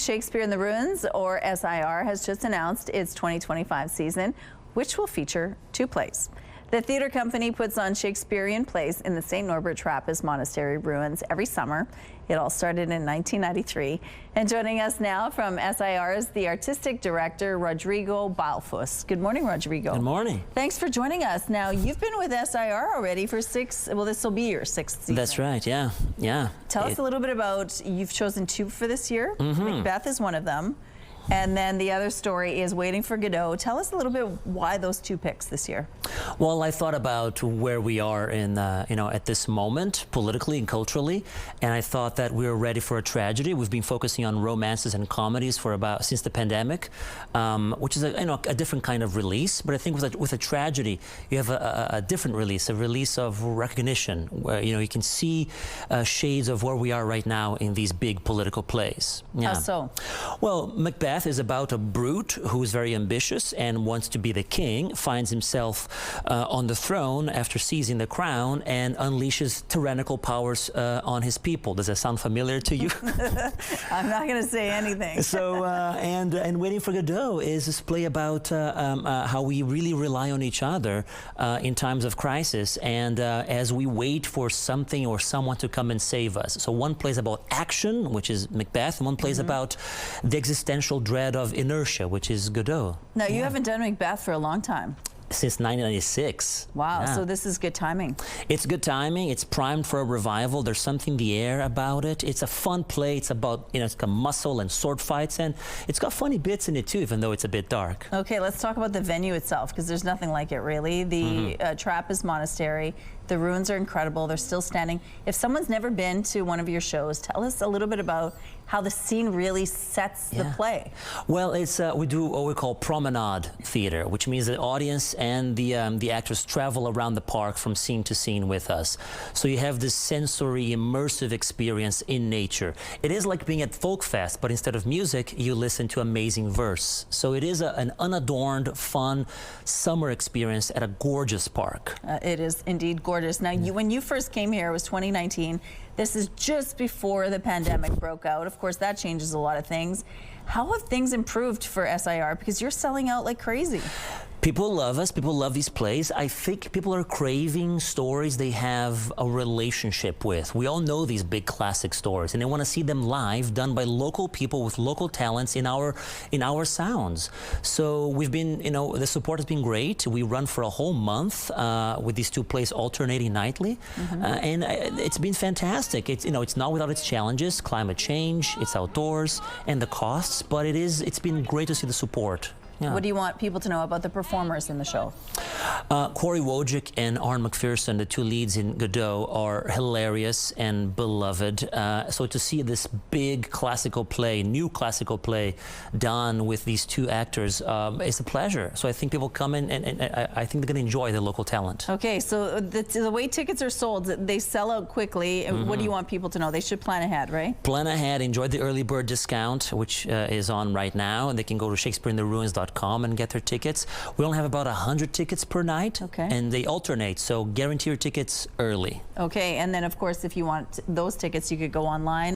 Shakespeare in the Ruins, or SIR, has just announced its 2025 season, which will feature 2 plays. The theater company puts on Shakespearean plays in the St. Norbert Trappist Monastery ruins every summer. It all started in 1993. And joining us now from SIR is the artistic director, Rodrigo Beilfuss. Good morning, Rodrigo. Good morning. Thanks for joining us. Now, you've been with SIR already for this will be your 6th season. That's right, yeah. Tell us a little bit about, you've chosen 2 for this year. Macbeth is one of them. And then the other story is Waiting for Godot. Tell us a little bit why those 2 picks this year. Well, I thought about where we are in, at this moment, politically and culturally, and I thought that we were ready for a tragedy. We've been focusing on romances and comedies since the pandemic, which is a different kind of release. But I think with a tragedy, you have a different release, a release of recognition, where you can see shades of where we are right now in these big political plays. Yeah. How so? Well, Macbeth is about a brute who is very ambitious and wants to be the king, finds himself on the throne after seizing the crown, and unleashes tyrannical powers on his people. Does that sound familiar to you? I'm not going to say anything. So, and Waiting for Godot is this play about how we really rely on each other in times of crisis, and as we wait for something or someone to come and save us. So one plays about action, which is Macbeth, and one plays about the existential dread of inertia, which is Godot. Now, you haven't done Macbeth for a long time. Since 1996. Wow, yeah. So this is good timing. It's good timing. It's primed for a revival. There's something in the air about it. It's a fun play. It's about, it's got muscle and sword fights, and it's got funny bits in it too, even though it's a bit dark. Okay, let's talk about the venue itself, because there's nothing like it really. The Trappist Monastery, the ruins are incredible. They're still standing. If someone's never been to one of your shows, tell us a little bit about how the scene really sets the play. Well, it's we do what we call promenade theater, which means the audience and the actors travel around the park from scene to scene with us. So you have this sensory, immersive experience in nature. It is like being at Folk Fest, but instead of music, you listen to amazing verse. So it is an unadorned, fun summer experience at a gorgeous park. It is indeed gorgeous. Now, when you first came here, it was 2019. This is just before the pandemic broke out. Of course, that changes a lot of things. How have things improved for SIR? Because you're selling out like crazy. People love us. People love these plays. I think people are craving stories they have a relationship with. We all know these big classic stories, and they want to see them live, done by local people with local talents in our sounds. So we've been, the support has been great. We run for a whole month with these 2 plays alternating nightly, and it's been fantastic. It's not without its challenges, climate change, it's outdoors, and the costs, but it's been great to see the support. Yeah. What do you want people to know about the performers in the show? Corey Wojcik and Arne McPherson, the 2 leads in Godot, are hilarious and beloved. So to see this big classical play, new classical play, done with these 2 actors is a pleasure. So I think people come in, and I think they're going to enjoy the local talent. Okay, so the way tickets are sold, they sell out quickly. What do you want people to know? They should plan ahead, right? Plan ahead. Enjoy the early bird discount, which is on right now, and they can go to ShakespeareInTheRuins.com and get their tickets. We only have about 100 tickets per night, and they alternate, so guarantee your tickets early. Okay, and then of course if you want those tickets, you could go online.